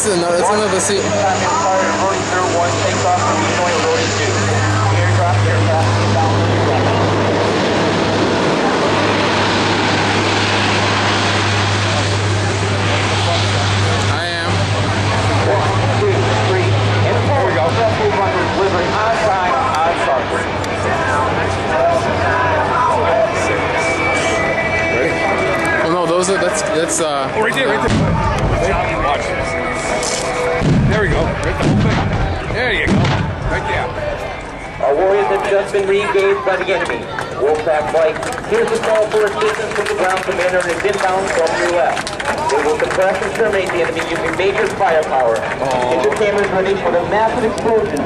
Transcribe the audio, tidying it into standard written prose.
this is another. That's another seat. I am. 1, 2, 3, and 4. There we go. Vessels under delivery on time, on target. Oh no, those are that's Oh, right there, right there. Watch. There we go. Right the whole thing. There you go. Right there. Our warriors have just been re-engaged by the enemy. Wolfpack Flight, here's a call for assistance from the ground commander and is inbound from your left. They will suppress and terminate the enemy using major firepower. Get your cameras ready for the massive explosion.